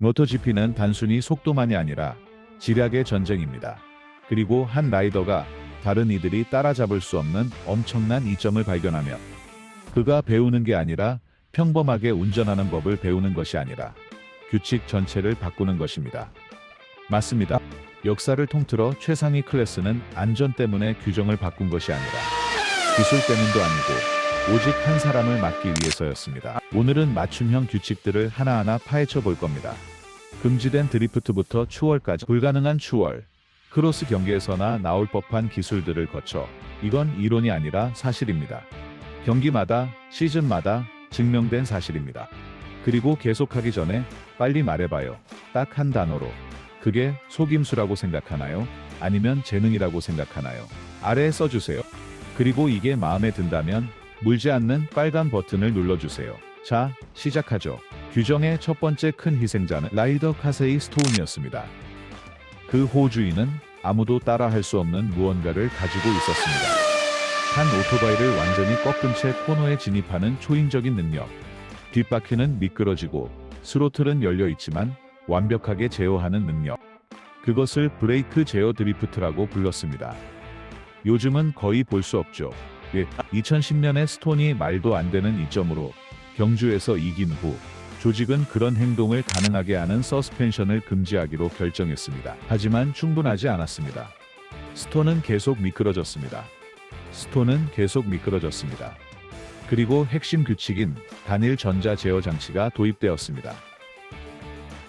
모토GP는 단순히 속도만이 아니라 지략의 전쟁입니다. 그리고 한 라이더가 다른 이들이 따라잡을 수 없는 엄청난 이점을 발견하며 그가 배우는 게 아니라 평범하게 운전하는 법을 배우는 것이 아니라 규칙 전체를 바꾸는 것입니다. 맞습니다. 역사를 통틀어 최상위 클래스는 안전 때문에 규정을 바꾼 것이 아니라 기술 때문도 아니고 오직 한 사람을 막기 위해서였습니다. 오늘은 맞춤형 규칙들을 하나하나 파헤쳐 볼 겁니다. 금지된 드리프트부터 추월까지 불가능한 추월, 크로스 경기에서나 나올 법한 기술들을 거쳐 이건 이론이 아니라 사실입니다. 경기마다, 시즌마다 증명된 사실입니다. 그리고 계속하기 전에 빨리 말해봐요. 딱 한 단어로. 그게 속임수라고 생각하나요? 아니면 재능이라고 생각하나요? 아래에 써주세요. 그리고 이게 마음에 든다면 물지 않는 빨간 버튼을 눌러주세요. 자, 시작하죠. 규정의 첫 번째 큰 희생자는 라이더 카세이 스토운이었습니다. 그 호주인은 아무도 따라할 수 없는 무언가를 가지고 있었습니다. 한 오토바이를 완전히 꺾은 채 코너에 진입하는 초인적인 능력. 뒷바퀴는 미끄러지고 스로틀은 열려 있지만 완벽하게 제어하는 능력. 그것을 브레이크 제어 드리프트라고 불렀습니다. 요즘은 거의 볼 수 없죠. 2010년에 스톤이 말도 안 되는 이점으로 경주에서 이긴 후 조직은 그런 행동을 가능하게 하는 서스펜션을 금지하기로 결정했습니다. 하지만 충분하지 않았습니다. 스톤은 계속 미끄러졌습니다. 그리고 핵심 규칙인 단일 전자 제어 장치가 도입되었습니다.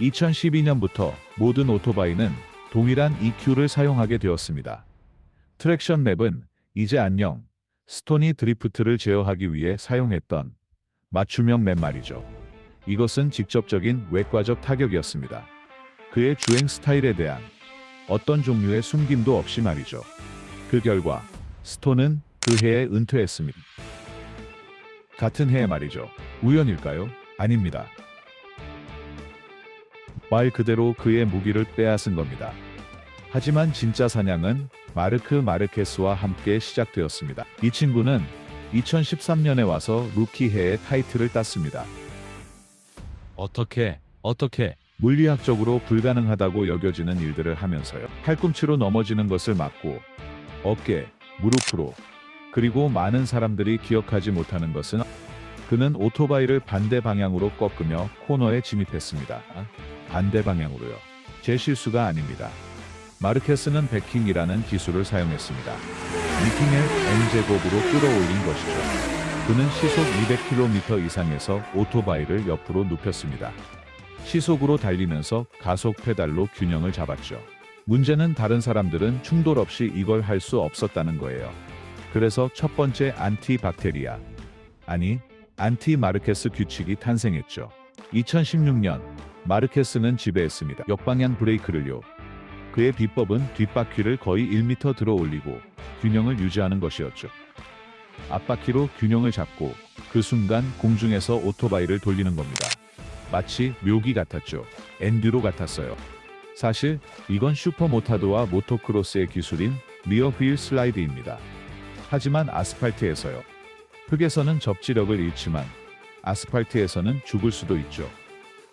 2012년부터 모든 오토바이는 동일한 EQ를 사용하게 되었습니다. 트랙션 맵은 이제 안녕, 스톤이 드리프트를 제어하기 위해 사용했던 맞춤형 맵 말이죠. 이것은 직접적인 외과적 타격이었습니다. 그의 주행 스타일에 대한 어떤 종류의 숨김도 없이 말이죠. 그 결과 스톤은 그 해에 은퇴했습니다. 같은 해에 말이죠. 우연일까요? 아닙니다. 말 그대로 그의 무기를 빼앗은 겁니다. 하지만 진짜 사냥은 마르크 마르케스와 함께 시작되었습니다. 이 친구는 2013년에 와서 루키 해의 타이틀을 땄습니다. 어떻게 물리학적으로 불가능하다고 여겨지는 일들을 하면서요. 팔꿈치로 넘어지는 것을 막고 어깨, 무릎으로 그리고 많은 사람들이 기억하지 못하는 것은 그는 오토바이를 반대 방향으로 꺾으며 코너에 진입했습니다. 반대 방향으로요. 제 실수가 아닙니다. 마르케스는 베킹이라는 기술을 사용했습니다. 미킹을 M제곱으로 끌어올린 것이죠. 그는 시속 200km 이상에서 오토바이를 옆으로 눕혔습니다. 시속으로 달리면서 가속 페달로 균형을 잡았죠. 문제는 다른 사람들은 충돌 없이 이걸 할 수 없었다는 거예요. 그래서 첫 번째 안티 마르케스 규칙이 탄생했죠. 2016년 마르케스는 지배했습니다. 역방향 브레이크를요. 그의 비법은 뒷바퀴를 거의 1m 들어 올리고 균형을 유지하는 것이었죠. 앞바퀴로 균형을 잡고 그 순간 공중에서 오토바이를 돌리는 겁니다. 마치 묘기 같았죠. 엔듀로 같았어요. 사실 이건 슈퍼모타드와 모토크로스의 기술인 리어 휠 슬라이드입니다. 하지만 아스팔트에서요. 흙에서는 접지력을 잃지만 아스팔트에서는 죽을 수도 있죠.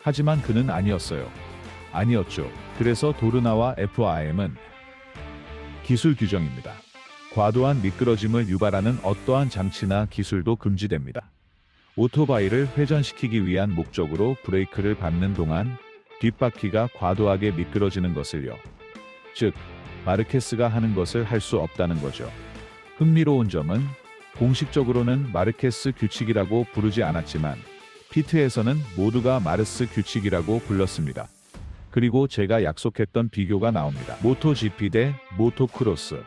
하지만 그는 아니었죠. 그래서 도르나와 FIM은 기술 규정입니다. 과도한 미끄러짐을 유발하는 어떠한 장치나 기술도 금지됩니다. 오토바이를 회전시키기 위한 목적으로 브레이크를 밟는 동안 뒷바퀴가 과도하게 미끄러지는 것을요. 즉, 마르케스가 하는 것을 할 수 없다는 거죠. 흥미로운 점은 공식적으로는 마르케스 규칙이라고 부르지 않았지만 피트에서는 모두가 마르스 규칙이라고 불렀습니다. 그리고 제가 약속했던 비교가 나옵니다. 모토GP 대 모토크로스.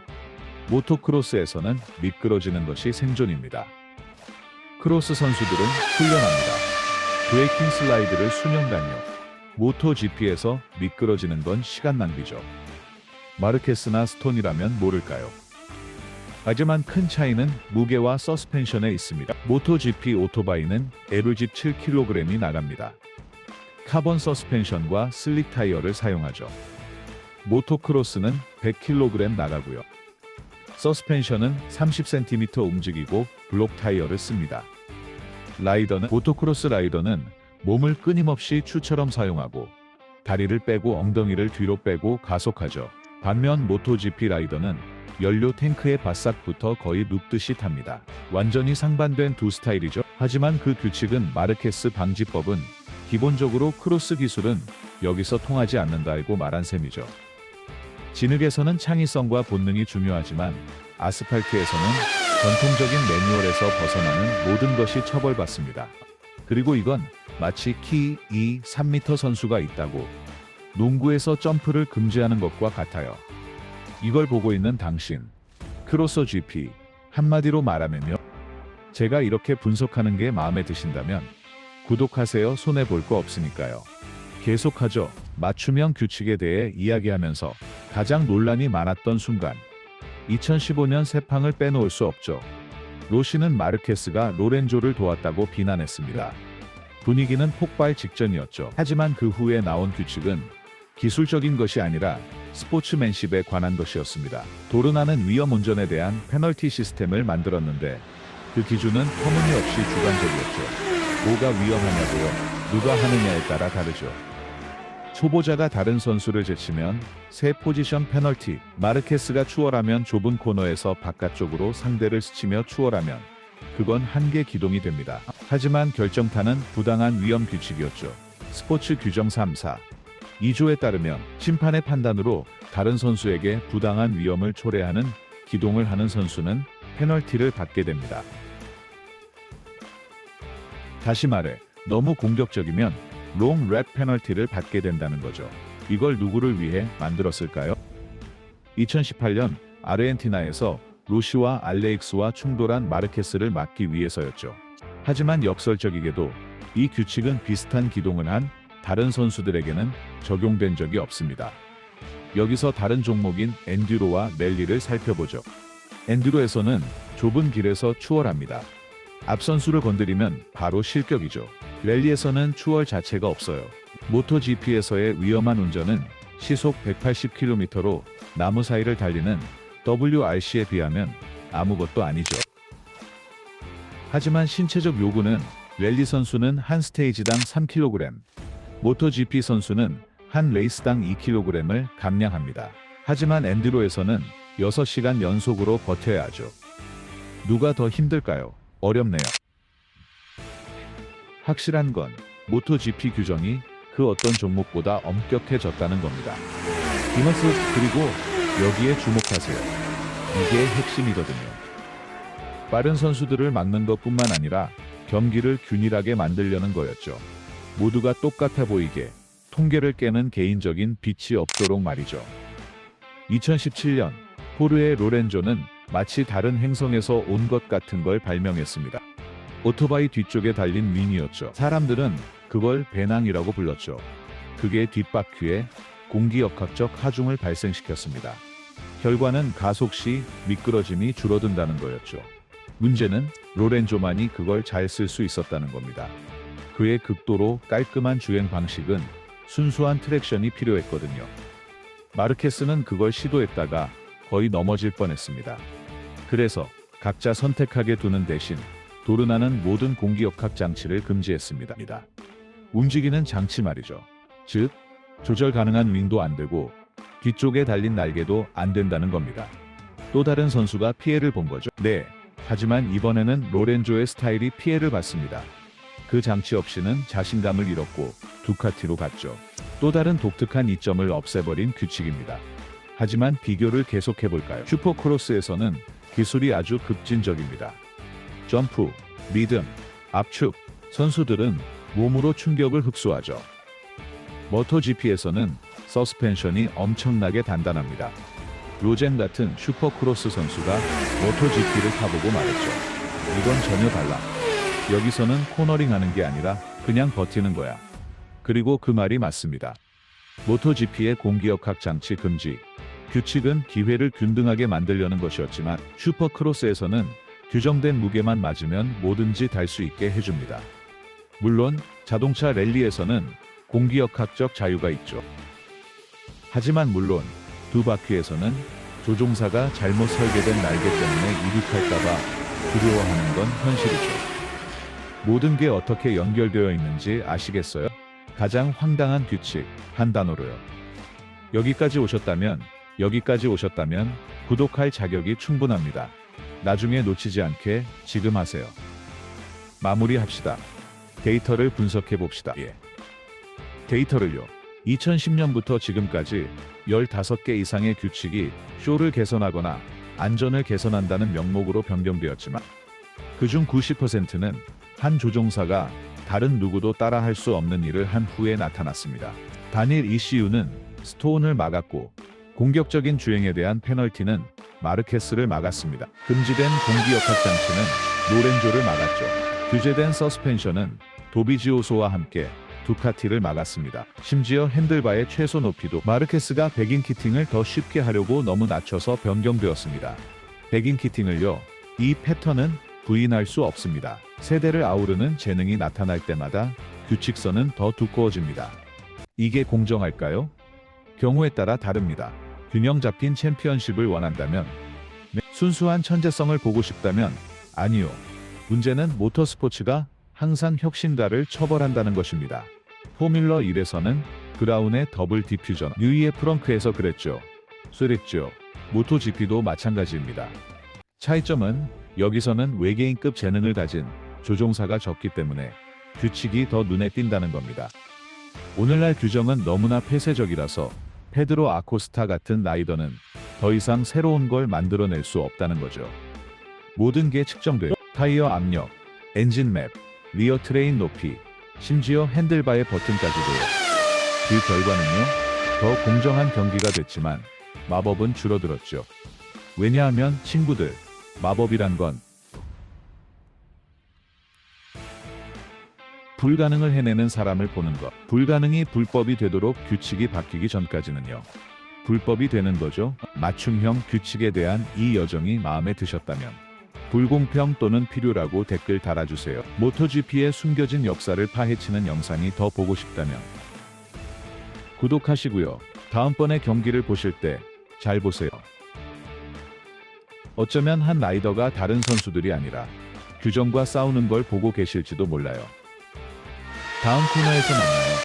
모토크로스에서는 미끄러지는 것이 생존입니다. 크로스 선수들은 훈련합니다. 브레이킹 슬라이드를 수년간요. 모토GP에서 미끄러지는 건 시간 낭비죠. 마르케스나 스톤이라면 모를까요? 하지만 큰 차이는 무게와 서스펜션에 있습니다. 모토GP 오토바이는 에브리지 7kg이 나갑니다. 카본 서스펜션과 슬릭 타이어를 사용하죠. 모토크로스는 100kg 나가고요. 서스펜션은 30cm 움직이고 블록 타이어를 씁니다. 모토크로스 라이더는 몸을 끊임없이 추처럼 사용하고 다리를 빼고 엉덩이를 뒤로 빼고 가속하죠. 반면 모토GP 라이더는 연료 탱크에 바싹 붙어 거의 눕듯이 탑니다. 완전히 상반된 두 스타일이죠. 하지만 그 규칙은 마르케스 방지법은 기본적으로 크로스 기술은 여기서 통하지 않는다고 말한 셈이죠. 진흙에서는 창의성과 본능이 중요하지만 아스팔트에서는 전통적인 매뉴얼에서 벗어나는 모든 것이 처벌받습니다. 그리고 이건 마치 키 3m 선수가 있다고 농구에서 점프를 금지하는 것과 같아요. 이걸 보고 있는 당신, 크로서 GP, 한마디로 말하면요. 제가 이렇게 분석하는 게 마음에 드신다면 구독하세요. 손해볼 거 없으니까요. 계속하죠. 맞춤형 규칙에 대해 이야기하면서 가장 논란이 많았던 순간 2015년 세팡을 빼놓을 수 없죠. 로시는 마르케스가 로렌조를 도왔다고 비난했습니다. 분위기는 폭발 직전이었죠. 하지만 그 후에 나온 규칙은 기술적인 것이 아니라 스포츠맨십에 관한 것이었습니다. 도르나는 위험 운전에 대한 페널티 시스템을 만들었는데 그 기준은 터무니없이 주관적이었죠. 뭐가 위험하냐고요? 누가 하느냐에 따라 다르죠. 초보자가 다른 선수를 제치면 새 포지션 페널티, 마르케스가 추월하면 좁은 코너에서 바깥쪽으로 상대를 스치며 추월하면 그건 한계 기동이 됩니다. 하지만 결정타는 부당한 위험 규칙이었죠. 스포츠 규정 3.4 2조에 따르면 심판의 판단으로 다른 선수에게 부당한 위험을 초래하는 기동을 하는 선수는 페널티를 받게 됩니다. 다시 말해 너무 공격적이면 롱 랩 페널티를 받게 된다는 거죠. 이걸 누구를 위해 만들었을까요? 2018년 아르헨티나에서 로시와 알레익스와 충돌한 마르케스를 막기 위해서였죠. 하지만 역설적이게도 이 규칙은 비슷한 기동을 한 다른 선수들에게는 적용된 적이 없습니다. 여기서 다른 종목인 엔듀로와 랠리를 살펴보죠. 엔듀로에서는 좁은 길에서 추월합니다. 앞 선수를 건드리면 바로 실격이죠. 랠리에서는 추월 자체가 없어요. 모토GP에서의 위험한 운전은 시속 180km로 나무 사이를 달리는 WRC에 비하면 아무것도 아니죠. 하지만 신체적 요구는 랠리 선수는 한 스테이지당 3kg, 모토GP 선수는 한 레이스당 2kg을 감량합니다. 하지만 엔듀로에서는 6시간 연속으로 버텨야 하죠. 누가 더 힘들까요? 어렵네요. 확실한 건 모토GP 규정이 그 어떤 종목보다 엄격해졌다는 겁니다. 이머스 그리고 여기에 주목하세요. 이게 핵심이거든요. 빠른 선수들을 막는 것뿐만 아니라 경기를 균일하게 만들려는 거였죠. 모두가 똑같아 보이게 통계를 깨는 개인적인 빛이 없도록 말이죠. 2017년 호르헤 로렌조는 마치 다른 행성에서 온 것 같은 걸 발명했습니다. 오토바이 뒤쪽에 달린 윙이었죠. 사람들은 그걸 배낭이라고 불렀죠. 그게 뒷바퀴에 공기역학적 하중을 발생시켰습니다. 결과는 가속 시 미끄러짐이 줄어든다는 거였죠. 문제는 로렌조만이 그걸 잘 쓸 수 있었다는 겁니다. 그의 극도로 깔끔한 주행 방식은 순수한 트랙션이 필요했거든요. 마르케스는 그걸 시도했다가 거의 넘어질 뻔했습니다. 그래서 각자 선택하게 두는 대신 도르나는 모든 공기역학 장치를 금지했습니다. 움직이는 장치 말이죠. 즉, 조절 가능한 윙도 안 되고 뒤쪽에 달린 날개도 안 된다는 겁니다. 또 다른 선수가 피해를 본 거죠. 네, 하지만 이번에는 로렌조의 스타일이 피해를 봤습니다. 그 장치 없이는 자신감을 잃었고 두카티로 갔죠. 또 다른 독특한 이점을 없애버린 규칙입니다. 하지만 비교를 계속해볼까요? 슈퍼크로스에서는 기술이 아주 급진적입니다. 점프, 리듬, 압축, 선수들은 몸으로 충격을 흡수하죠. 모토GP에서는 서스펜션이 엄청나게 단단합니다. 로젠 같은 슈퍼크로스 선수가 모토GP를 타보고 말했죠. 이건 전혀 달라. 여기서는 코너링 하는 게 아니라 그냥 버티는 거야. 그리고 그 말이 맞습니다. 모토GP의 공기역학 장치 금지, 규칙은 기회를 균등하게 만들려는 것이었지만 슈퍼크로스에서는 규정된 무게만 맞으면 뭐든지 달 수 있게 해줍니다. 물론 자동차 랠리에서는 공기역학적 자유가 있죠. 하지만 물론 두 바퀴에서는 조종사가 잘못 설계된 날개 때문에 이륙할까봐 두려워하는 건 현실이죠. 모든 게 어떻게 연결되어 있는지 아시겠어요? 가장 황당한 규칙 한 단어로요. 여기까지 오셨다면 구독할 자격이 충분합니다. 나중에 놓치지 않게 지금 하세요. 마무리합시다. 데이터를 분석해 봅시다. 데이터를요. 2010년부터 지금까지 15개 이상의 규칙이 쇼를 개선하거나 안전을 개선한다는 명목으로 변경되었지만 그중 90%는 한 조종사가 다른 누구도 따라할 수 없는 일을 한 후에 나타났습니다. 단일 ECU는 스톤을 막았고 공격적인 주행에 대한 페널티는 마르케스를 막았습니다. 금지된 공기역학 장치는 노렌조를 막았죠. 규제된 서스펜션은 도비지오소와 함께 두카티를 막았습니다. 심지어 핸들바의 최소 높이도 마르케스가 백인키팅을 더 쉽게 하려고 너무 낮춰서 변경되었습니다. 백인키팅을요. 이 패턴은 부인할 수 없습니다. 세대를 아우르는 재능이 나타날 때마다 규칙선은 더 두꺼워집니다. 이게 공정할까요? 경우에 따라 다릅니다. 균형 잡힌 챔피언십을 원한다면, 순수한 천재성을 보고 싶다면 아니요. 문제는 모터스포츠가 항상 혁신가를 처벌한다는 것입니다. 포뮬러 1에서는 브라운의 더블 디퓨저, 뉴이의 프렁크에서 그랬죠. 모토GP도 마찬가지입니다. 차이점은 여기서는 외계인급 재능을 가진 조종사가 적기 때문에 규칙이 더 눈에 띈다는 겁니다. 오늘날 규정은 너무나 폐쇄적이라서 페드로 아코스타 같은 라이더는 더 이상 새로운 걸 만들어낼 수 없다는 거죠. 모든 게 측정돼요. 타이어 압력, 엔진 맵, 리어 트레인 높이, 심지어 핸들바의 버튼까지도요. 그 결과는요, 더 공정한 경기가 됐지만 마법은 줄어들었죠. 왜냐하면 친구들, 마법이란 건 불가능을 해내는 사람을 보는 것. 불가능이 불법이 되도록 규칙이 바뀌기 전까지는요. 불법이 되는 거죠. 맞춤형 규칙에 대한 이 여정이 마음에 드셨다면 불공평 또는 필요라고 댓글 달아주세요. 모토GP의 숨겨진 역사를 파헤치는 영상이 더 보고 싶다면 구독하시고요. 다음번에 경기를 보실 때 잘 보세요. 어쩌면 한 라이더가 다른 선수들이 아니라 규정과 싸우는 걸 보고 계실지도 몰라요. 다음 코너에서 만나요.